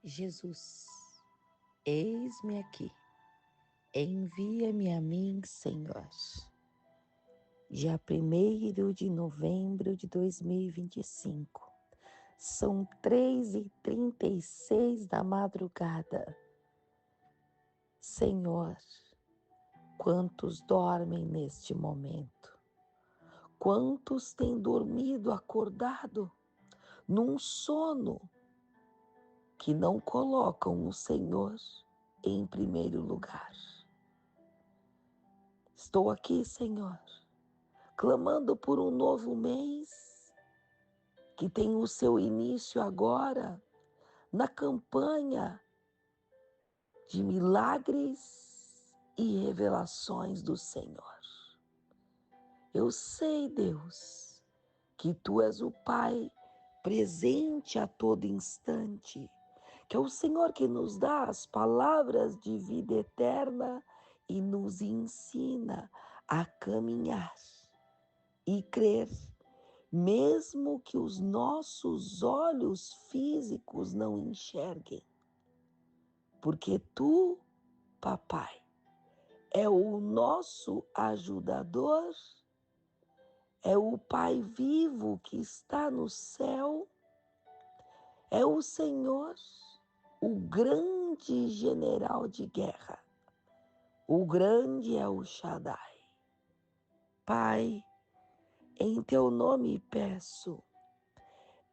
Jesus, eis-me aqui, envia-me a mim, Senhor. Dia 1º de novembro de 2025, são 3h36 da madrugada. Senhor, quantos dormem neste momento? Quantos têm dormido acordado num sono que não colocam o Senhor em primeiro lugar? Estou aqui, Senhor, clamando por um novo mês que tem o seu início agora na campanha de milagres e revelações do Senhor. Eu sei, Deus, que Tu és o Pai presente a todo instante, que é o Senhor que nos dá as palavras de vida eterna e nos ensina a caminhar e crer, mesmo que os nossos olhos físicos não enxerguem. Porque Tu, Papai, é o nosso ajudador, é o Pai vivo que está no céu, é o Senhor, o grande general de guerra, o grande El Shaddai. Pai, em Teu nome peço,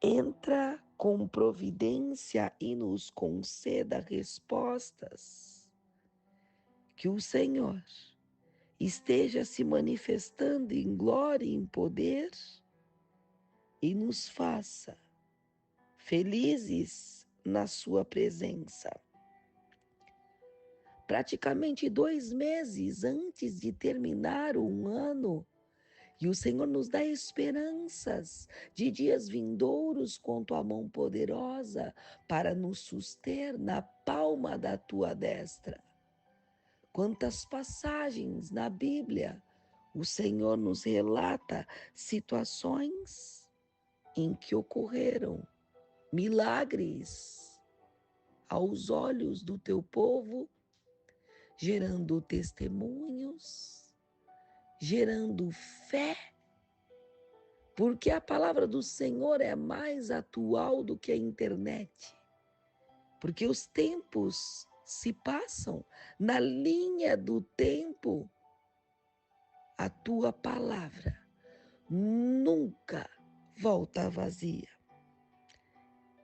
entra com providência e nos conceda respostas. Que o Senhor esteja se manifestando em glória e em poder e nos faça felizes na sua presença. Praticamente 2 meses antes de terminar um ano, e o Senhor nos dá esperanças de dias vindouros com Tua mão poderosa para nos suster na palma da Tua destra. Quantas passagens na Bíblia o Senhor nos relata situações em que ocorreram milagres aos olhos do Teu povo, gerando testemunhos, gerando fé, porque a palavra do Senhor é mais atual do que a internet, porque os tempos se passam na linha do tempo. A Tua palavra nunca volta vazia.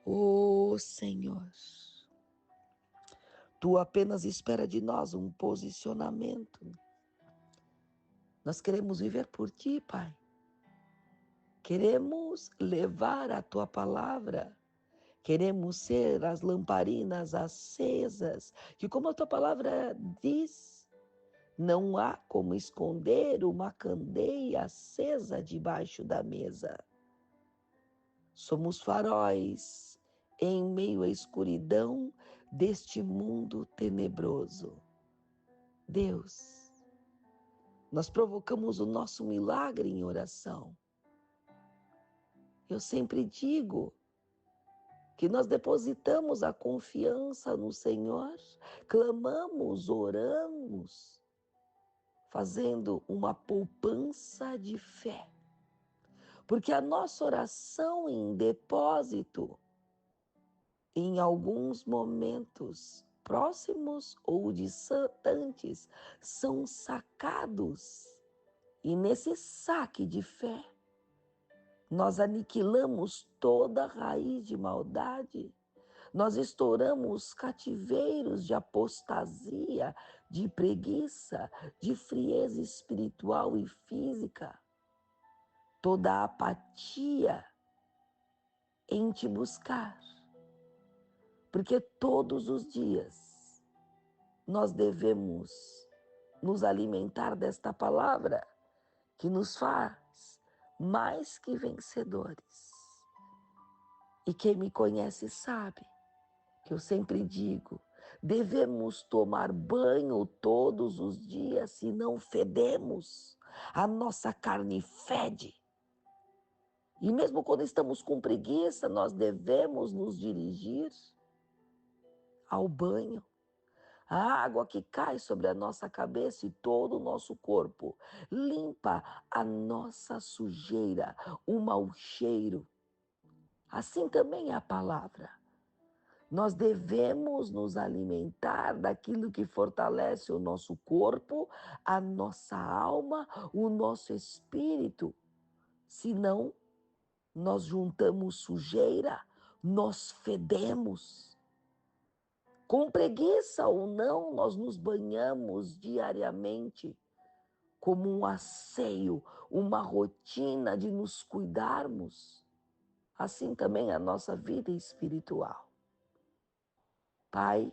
Oh Senhor, Tu apenas espera de nós um posicionamento. Nós queremos viver por Ti, Pai. Queremos levar a Tua palavra. Queremos ser as lamparinas acesas, que como a Tua palavra diz, não há como esconder uma candeia acesa debaixo da mesa. Somos faróis em meio à escuridão deste mundo tenebroso. Deus, nós provocamos o nosso milagre em oração. Eu sempre digo que nós depositamos a confiança no Senhor, clamamos, oramos, fazendo uma poupança de fé. Porque a nossa oração em depósito, em alguns momentos próximos ou distantes, são sacados. E nesse saque de fé, nós aniquilamos toda raiz de maldade, nós estouramos cativeiros de apostasia, de preguiça, de frieza espiritual e física, toda apatia em Te buscar. Porque todos os dias nós devemos nos alimentar desta palavra que nos faz mais que vencedores. E quem me conhece sabe que eu sempre digo, devemos tomar banho todos os dias, se não fedemos, a nossa carne fede. E mesmo quando estamos com preguiça, nós devemos nos dirigir ao banho. A água que cai sobre a nossa cabeça e todo o nosso corpo limpa a nossa sujeira, o mau cheiro. Assim também é a palavra. Nós devemos nos alimentar daquilo que fortalece o nosso corpo, a nossa alma, o nosso espírito. Senão, nós juntamos sujeira, nós fedemos. Com preguiça ou não, nós nos banhamos diariamente como um asseio, uma rotina de nos cuidarmos. Assim também a nossa vida espiritual. Pai,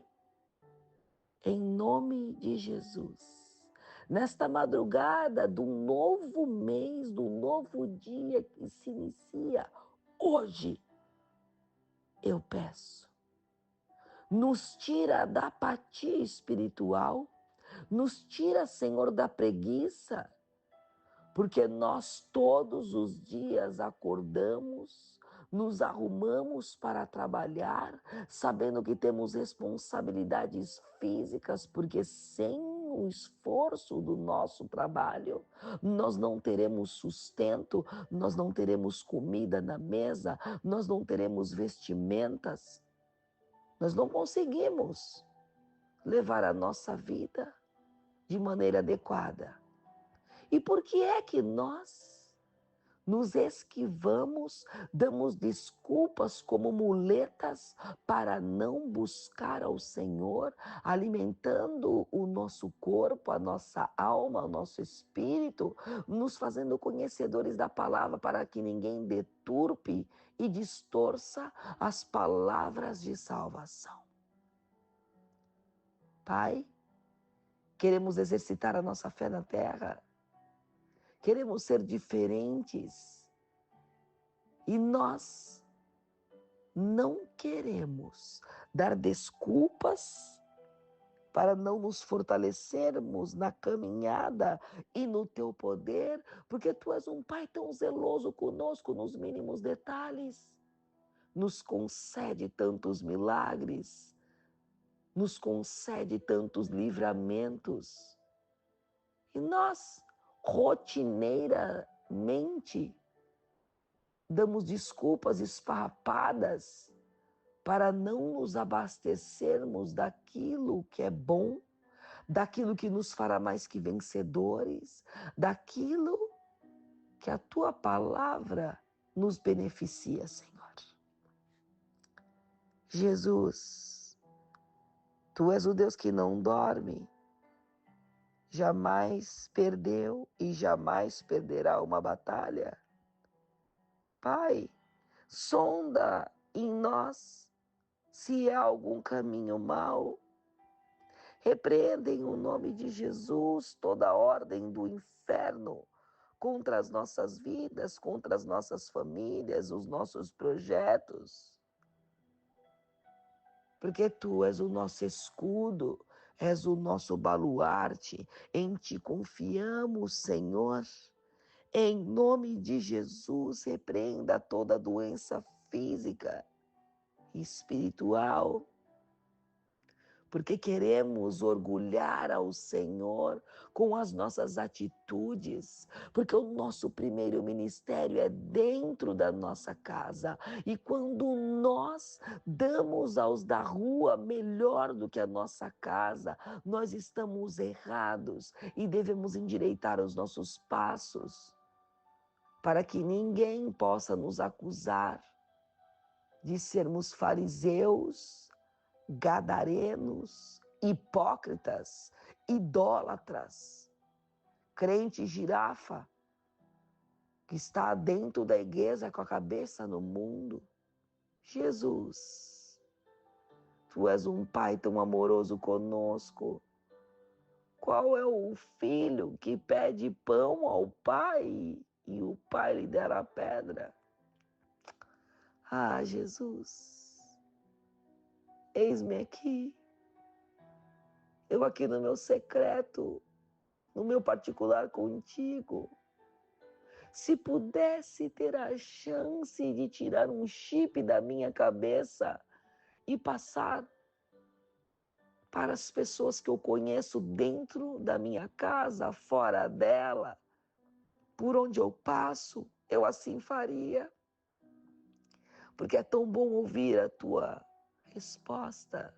em nome de Jesus, nesta madrugada do novo mês, do novo dia que se inicia hoje, eu peço, nos tira da apatia espiritual, nos tira, Senhor, da preguiça, porque nós todos os dias acordamos, nos arrumamos para trabalhar, sabendo que temos responsabilidades físicas, porque sem o esforço do nosso trabalho, nós não teremos sustento, nós não teremos comida na mesa, nós não teremos vestimentas, nós não conseguimos levar a nossa vida de maneira adequada. E por que é que nós nos esquivamos, damos desculpas como muletas para não buscar ao Senhor, alimentando o nosso corpo, a nossa alma, o nosso espírito, nos fazendo conhecedores da palavra para que ninguém deturpe e distorça as palavras de salvação? Pai, queremos exercitar a nossa fé na terra. Queremos ser diferentes e nós não queremos dar desculpas para não nos fortalecermos na caminhada e no teu poder, porque tu és um Pai tão zeloso conosco nos mínimos detalhes. Nos concede tantos milagres, nos concede tantos livramentos. E nós, rotineiramente, damos desculpas esfarrapadas para não nos abastecermos daquilo que é bom, daquilo que nos fará mais que vencedores, daquilo que a tua palavra nos beneficia, Senhor. Jesus, tu és o Deus que não dorme, jamais perdeu e jamais perderá uma batalha. Pai, sonda em nós se há algum caminho mau. Repreenda em o nome de Jesus toda a ordem do inferno contra as nossas vidas, contra as nossas famílias, os nossos projetos. Porque tu és o nosso escudo, és o nosso baluarte, em ti confiamos, Senhor. Em nome de Jesus, repreenda toda doença física e espiritual, porque queremos orgulhar ao Senhor com as nossas atitudes, porque o nosso primeiro ministério é dentro da nossa casa, e quando nós damos aos da rua melhor do que a nossa casa, nós estamos errados e devemos endireitar os nossos passos, para que ninguém possa nos acusar de sermos fariseus, gadarenos, hipócritas, idólatras, crente girafa, que está dentro da igreja com a cabeça no mundo. Jesus, tu és um Pai tão amoroso conosco. Qual é o filho que pede pão ao pai e o pai lhe der a pedra? Ah, Jesus, eis-me aqui, eu aqui no meu secreto, no meu particular contigo. Se pudesse ter a chance de tirar um chip da minha cabeça e passar para as pessoas que eu conheço dentro da minha casa, fora dela, por onde eu passo, eu assim faria. Porque é tão bom ouvir a tua resposta,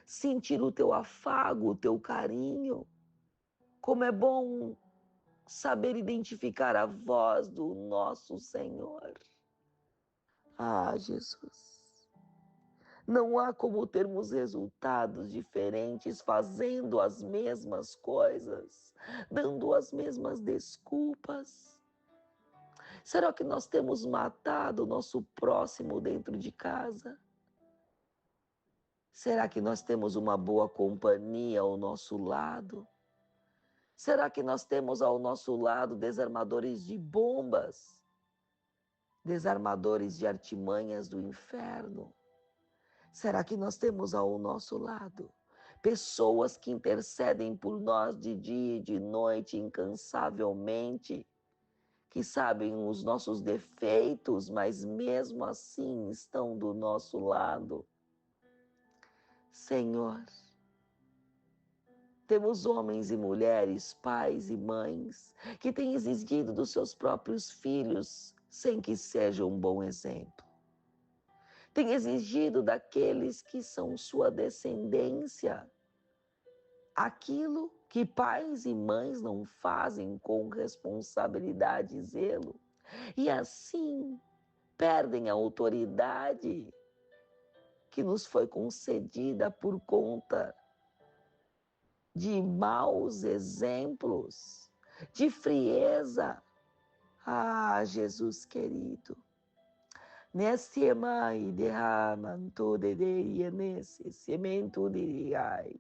sentir o teu afago, o teu carinho. Como é bom saber identificar a voz do nosso Senhor. Ah, Jesus, não há como termos resultados diferentes fazendo as mesmas coisas, dando as mesmas desculpas. Será que nós temos matado o nosso próximo dentro de casa? Será que nós temos uma boa companhia ao nosso lado? Será que nós temos ao nosso lado desarmadores de bombas, desarmadores de artimanhas do inferno? Será que nós temos ao nosso lado pessoas que intercedem por nós de dia e de noite incansavelmente, que sabem os nossos defeitos, mas mesmo assim estão do nosso lado? Senhor, temos homens e mulheres, pais e mães, que têm exigido dos seus próprios filhos sem que seja um bom exemplo. Tem exigido daqueles que são sua descendência aquilo que pais e mães não fazem com responsabilidade e zelo. E assim perdem a autoridade que nos foi concedida por conta de maus exemplos, de frieza. Ah, Jesus querido, nesse mai derraman todo de nesse semento de ai,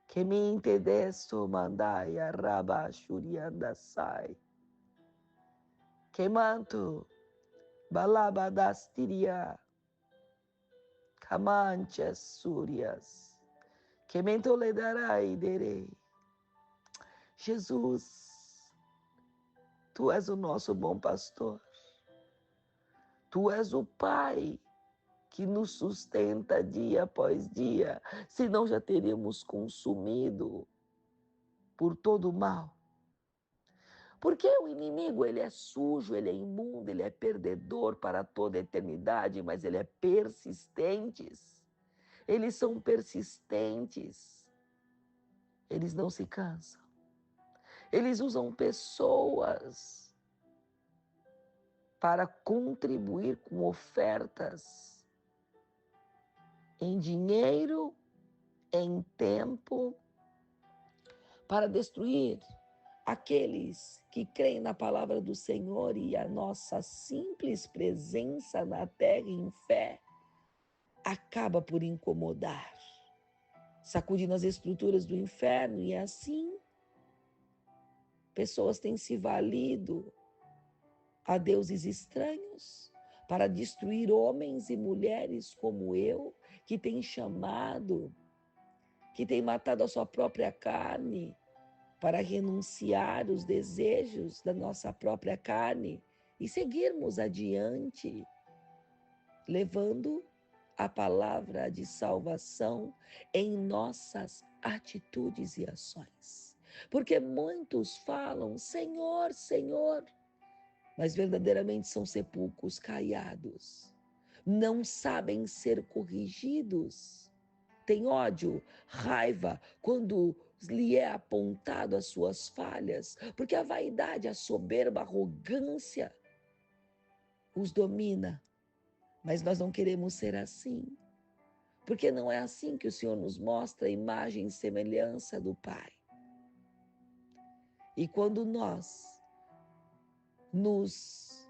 que me entedesto mandai a rabachurianda sai, que manto balabadastiria, camanchas súrias, que me toledarai derei. Jesus, Tu és o nosso bom pastor. Tu és o Pai que nos sustenta dia após dia, senão já teríamos consumido por todo o mal. Porque o inimigo, ele é sujo, ele é imundo, ele é perdedor para toda a eternidade, mas ele é persistente. Eles são persistentes. Eles não se cansam. Eles usam pessoas para contribuir com ofertas em dinheiro, em tempo, para destruir aqueles que creem na palavra do Senhor, e a nossa simples presença na terra em fé acaba por incomodar, sacudindo as estruturas do inferno, e assim pessoas têm se valido a deuses estranhos para destruir homens e mulheres como eu, que têm chamado, que têm matado a sua própria carne para renunciar os desejos da nossa própria carne e seguirmos adiante, levando a palavra de salvação em nossas atitudes e ações. Porque muitos falam, Senhor, Senhor, mas verdadeiramente são sepulcros caiados. Não sabem ser corrigidos. Tem ódio, raiva, quando lhe é apontado as suas falhas, porque a vaidade, a soberba, a arrogância os domina. Mas nós não queremos ser assim, porque não é assim que o Senhor nos mostra a imagem e semelhança do Pai. E quando nós nos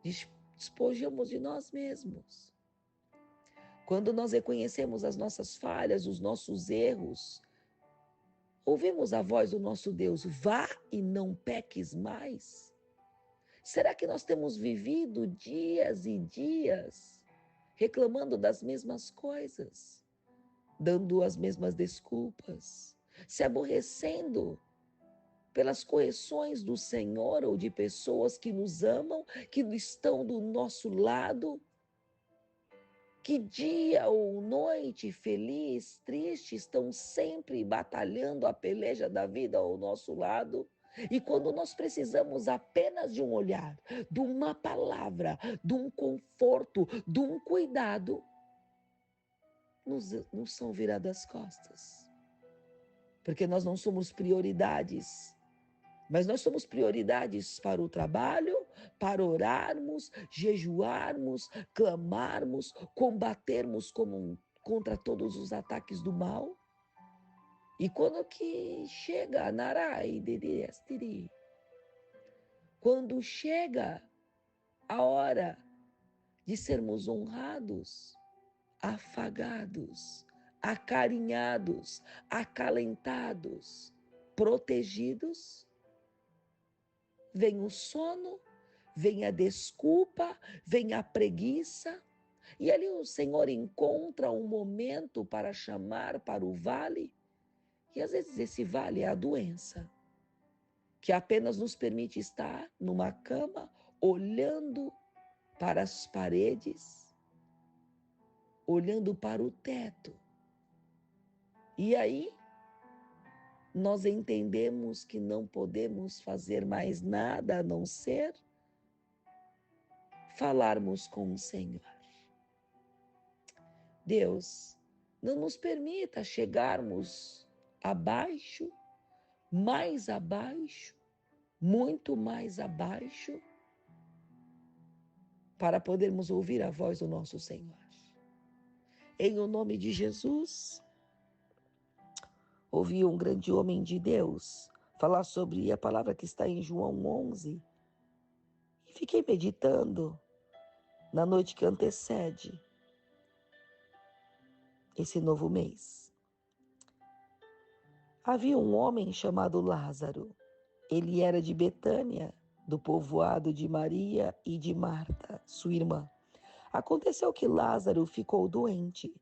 despojamos de nós mesmos, quando nós reconhecemos as nossas falhas, os nossos erros, ouvimos a voz do nosso Deus, vá e não peques mais. Será que nós temos vivido dias e dias reclamando das mesmas coisas, dando as mesmas desculpas, se aborrecendo pelas correções do Senhor ou de pessoas que nos amam, que estão do nosso lado, que dia ou noite, feliz, triste, estão sempre batalhando a peleja da vida ao nosso lado. E quando nós precisamos apenas de um olhar, de uma palavra, de um conforto, de um cuidado, nos são viradas as costas. Porque nós não somos prioridades. Mas nós somos prioridades para o trabalho, para orarmos, jejuarmos, clamarmos, combatermos contra todos os ataques do mal. E quando que chega, Narai, quando chega a hora de sermos honrados, afagados, acarinhados, acalentados, protegidos, vem o sono, vem a desculpa, vem a preguiça. E ali o Senhor encontra um momento para chamar para o vale. E às vezes esse vale é a doença, que apenas nos permite estar numa cama, olhando para as paredes, olhando para o teto. E aí nós entendemos que não podemos fazer mais nada a não ser falarmos com o Senhor. Deus, não nos permita chegarmos abaixo, mais abaixo, muito mais abaixo, para podermos ouvir a voz do nosso Senhor. Em o nome de Jesus, ouvi um grande homem de Deus falar sobre a palavra que está em João 11 e fiquei meditando na noite que antecede esse novo mês. Havia um homem chamado Lázaro. Ele era de Betânia, do povoado de Maria e de Marta, sua irmã. Aconteceu que Lázaro ficou doente.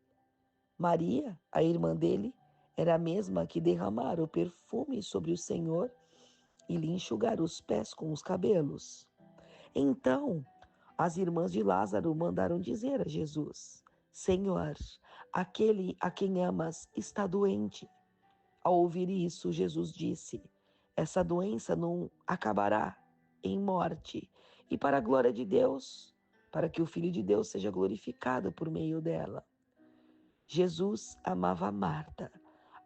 Maria, a irmã dele, era a mesma que derramara o perfume sobre o Senhor e lhe enxugara os pés com os cabelos. Então, as irmãs de Lázaro mandaram dizer a Jesus: Senhor, aquele a quem amas está doente. Ao ouvir isso, Jesus disse: essa doença não acabará em morte, e para a glória de Deus, para que o Filho de Deus seja glorificado por meio dela. Jesus amava Marta,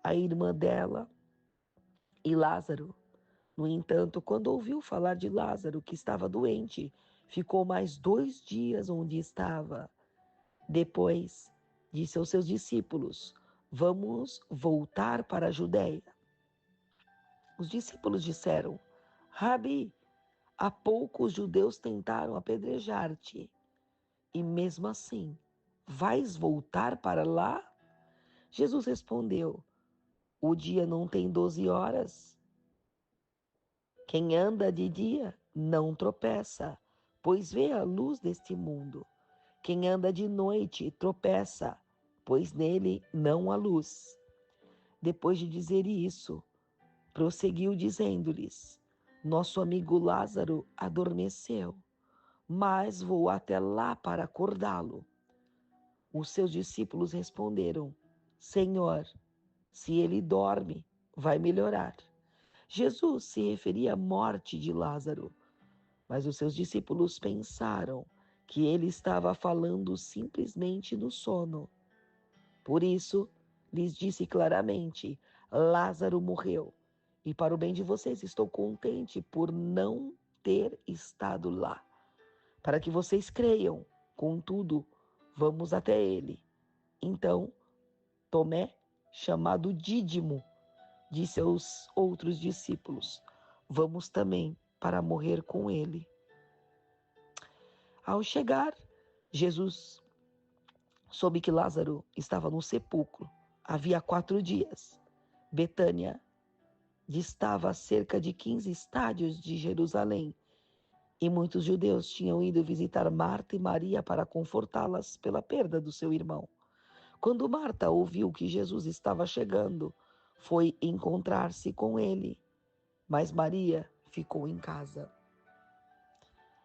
a irmã dela, e Lázaro. No entanto, quando ouviu falar de Lázaro, que estava doente, ficou mais 2 dias onde estava. Depois, disse aos seus discípulos: vamos voltar para a Judéia. Os discípulos disseram: Rabi, há pouco os judeus tentaram apedrejar-te, e mesmo assim, vais voltar para lá? Jesus respondeu: o dia não tem 12 horas? Quem anda de dia não tropeça, pois vê a luz deste mundo. Quem anda de noite tropeça, pois nele não há luz. Depois de dizer isso, prosseguiu dizendo-lhes: nosso amigo Lázaro adormeceu, mas vou até lá para acordá-lo. Os seus discípulos responderam: Senhor, se ele dorme, vai melhorar. Jesus se referia à morte de Lázaro, mas os seus discípulos pensaram que ele estava falando simplesmente no sono. Por isso, lhes disse claramente: Lázaro morreu, e para o bem de vocês estou contente por não ter estado lá, para que vocês creiam. Contudo, vamos até ele. Então, Tomé, chamado Dídimo, disse aos outros discípulos: vamos também para morrer com ele. Ao chegar, Jesus soube que Lázaro estava no sepulcro. Havia 4 dias. Betânia distava a cerca de 15 estádios de Jerusalém, e muitos judeus tinham ido visitar Marta e Maria para confortá-las pela perda do seu irmão. Quando Marta ouviu que Jesus estava chegando, foi encontrar-se com ele, mas Maria ficou em casa.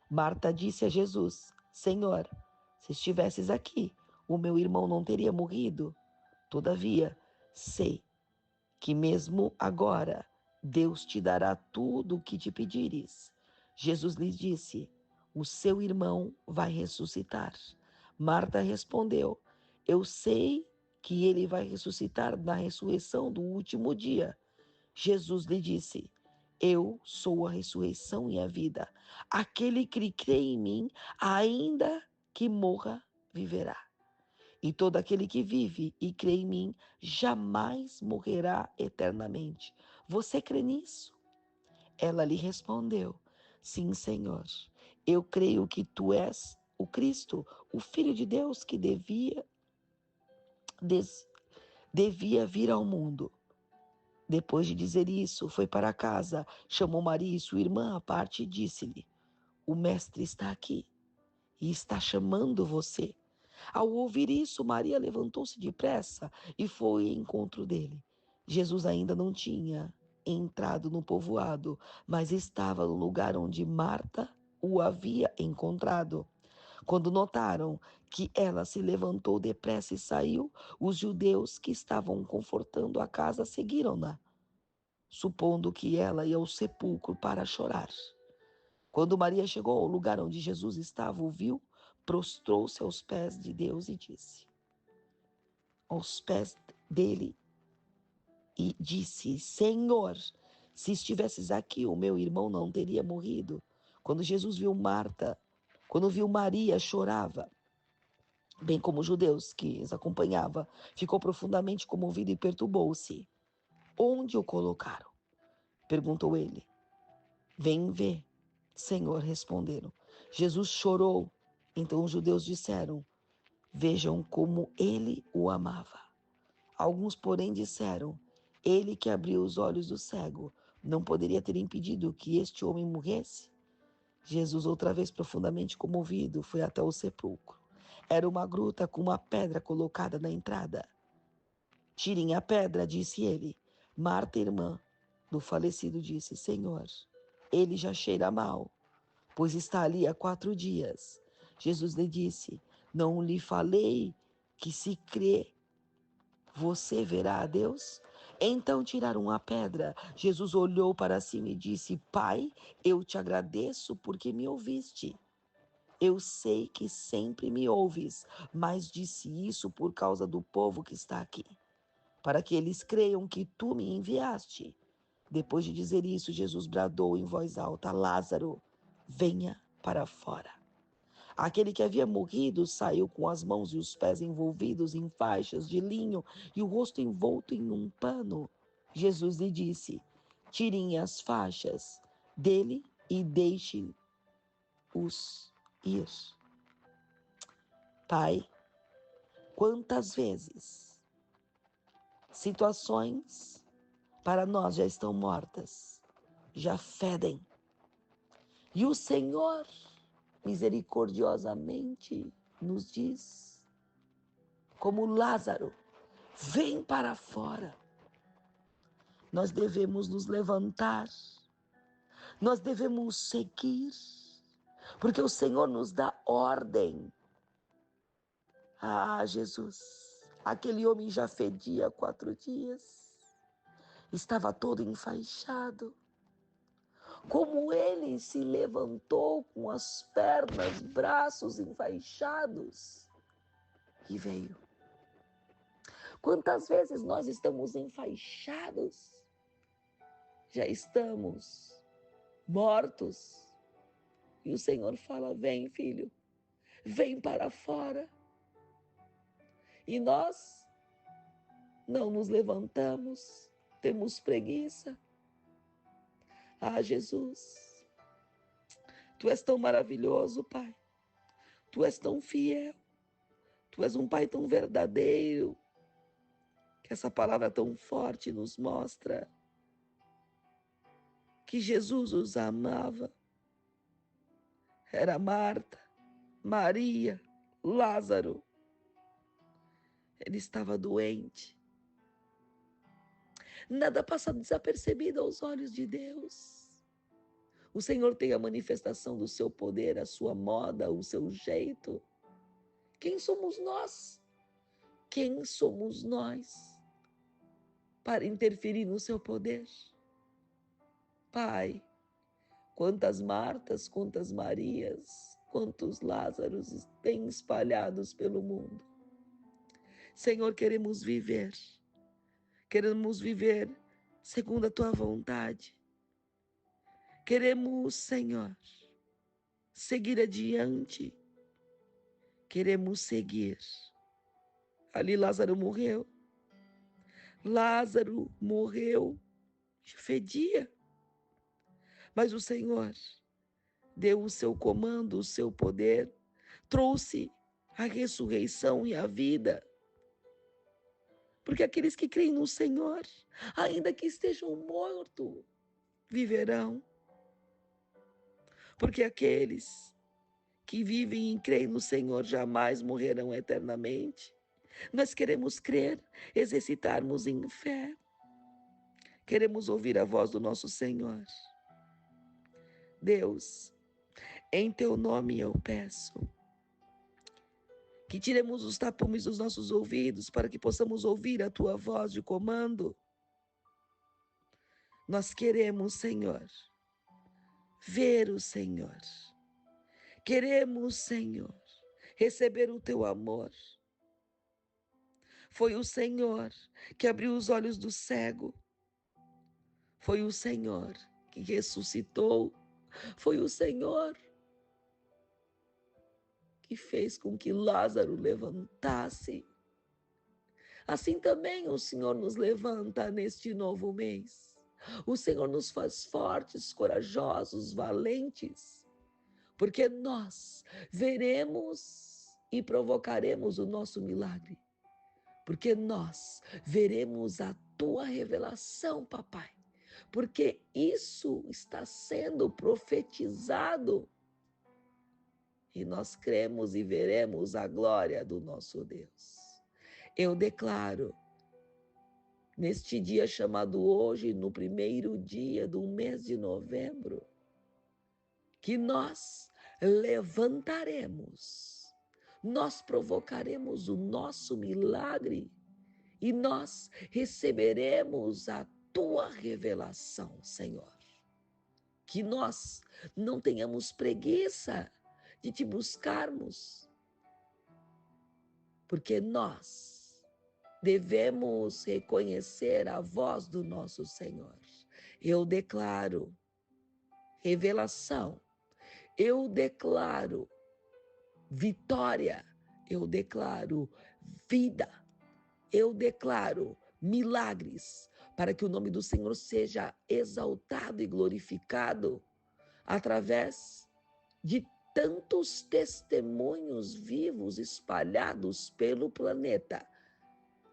Marta disse a Jesus: Senhor, se estivesses aqui, o meu irmão não teria morrido. Todavia, sei que mesmo agora Deus te dará tudo o que te pedires. Jesus lhe disse: o seu irmão vai ressuscitar. Marta respondeu: eu sei que ele vai ressuscitar na ressurreição do último dia. Jesus lhe disse: eu sou a ressurreição e a vida. Aquele que crê em mim, ainda que morra, viverá. E todo aquele que vive e crê em mim jamais morrerá eternamente. Você crê nisso? Ela lhe respondeu: sim, Senhor. Eu creio que tu és o Cristo, o Filho de Deus que devia vir ao mundo. Depois de dizer isso, foi para casa, chamou Maria e sua irmã à parte e disse-lhe: o mestre está aqui e está chamando você. Ao ouvir isso, Maria levantou-se depressa e foi ao encontro dele. Jesus ainda não tinha entrado no povoado, mas estava no lugar onde Marta o havia encontrado. Quando notaram que ela se levantou depressa e saiu, os judeus que estavam confortando a casa seguiram-na, supondo que ela ia ao sepulcro para chorar. Quando Maria chegou ao lugar onde Jesus estava, o viu, prostrou-se aos pés de Deus e disse, aos pés dele, e disse: Senhor, se estivesses aqui, o meu irmão não teria morrido. Quando Jesus viu quando viu Maria, chorava, bem como os judeus que os acompanhavam, ficou profundamente comovido e perturbou-se. Onde o colocaram? Perguntou ele. Vem ver, Senhor, responderam. Jesus chorou. Então os judeus disseram: vejam como ele o amava. Alguns, porém, disseram: ele que abriu os olhos do cego não poderia ter impedido que este homem morresse? Jesus, outra vez profundamente comovido, foi até o sepulcro. Era uma gruta com uma pedra colocada na entrada. Tirem a pedra, disse ele. Marta, irmã do falecido, disse: Senhor, ele já cheira mal, pois está ali há 4 dias. Jesus lhe disse: não lhe falei que se crê, você verá a Deus? Então tiraram a pedra. Jesus olhou para cima e disse: Pai, eu te agradeço porque me ouviste. Eu sei que sempre me ouves, mas disse isso por causa do povo que está aqui, para que eles creiam que tu me enviaste. Depois de dizer isso, Jesus bradou em voz alta: Lázaro, venha para fora. Aquele que havia morrido saiu com as mãos e os pés envolvidos em faixas de linho e o rosto envolto em um pano. Jesus lhe disse: tirem as faixas dele e deixem-os ir. Pai, quantas vezes situações para nós já estão mortas, já fedem, e o Senhor misericordiosamente nos diz, como Lázaro: vem para fora. Nós devemos nos levantar, nós devemos seguir, porque o Senhor nos dá ordem. Ah, Jesus, aquele homem já fedia 4 dias, estava todo enfaixado. Como ele se levantou com as pernas, braços enfaixados e veio. Quantas vezes nós estamos enfaixados, já estamos mortos, e o Senhor fala: vem, filho, vem para fora. E nós não nos levantamos, temos preguiça. Ah, Jesus, tu és tão maravilhoso, Pai, tu és tão fiel, tu és um Pai tão verdadeiro, que essa palavra tão forte nos mostra que Jesus os amava. Era Marta, Maria, Lázaro. Ele estava doente. Nada passa desapercebido aos olhos de Deus. O Senhor tem a manifestação do seu poder, a sua moda, o seu jeito, Quem somos nós? Quem somos nós para interferir no seu poder? Pai, quantas Martas, quantas Marias, quantos Lázaros têm espalhados pelo mundo. Senhor, queremos viver segundo a tua vontade. Queremos, Senhor, seguir adiante. Queremos seguir. Ali Lázaro morreu. Lázaro morreu, fedia. Mas o Senhor deu o seu comando, o seu poder, trouxe a ressurreição e a vida. Porque aqueles que creem no Senhor, ainda que estejam mortos, viverão. Porque aqueles que vivem e creem no Senhor jamais morrerão eternamente. Nós queremos crer, exercitarmos em fé. Queremos ouvir a voz do nosso Senhor. Deus, em teu nome eu peço que tiremos os tapumes dos nossos ouvidos para que possamos ouvir a tua voz de comando. Nós queremos, Senhor, ver o Senhor. Queremos, Senhor, receber o teu amor. Foi o Senhor que abriu os olhos do cego. Foi o Senhor que ressuscitou. Foi o Senhor que fez com que Lázaro levantasse. Assim também o Senhor nos levanta neste novo mês. O Senhor nos faz fortes, corajosos, valentes, porque nós veremos e provocaremos o nosso milagre. Porque nós veremos a tua revelação, papai. Porque isso está sendo profetizado. E nós cremos e veremos a glória do nosso Deus. Eu declaro, neste dia chamado hoje, no primeiro dia do mês de novembro, que nós levantaremos, nós provocaremos o nosso milagre e nós receberemos a tua revelação, Senhor. Que nós não tenhamos preguiça de te buscarmos, porque nós devemos reconhecer a voz do nosso Senhor. Eu declaro revelação, eu declaro vitória, eu declaro vida, eu declaro milagres, para que o nome do Senhor seja exaltado e glorificado através de tantos testemunhos vivos espalhados pelo planeta,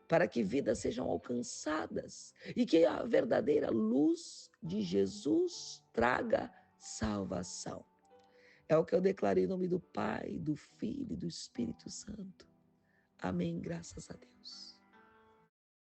para que vidas sejam alcançadas e que a verdadeira luz de Jesus traga salvação. É o que eu declaro em nome do Pai, do Filho e do Espírito Santo. Amém, graças a Deus.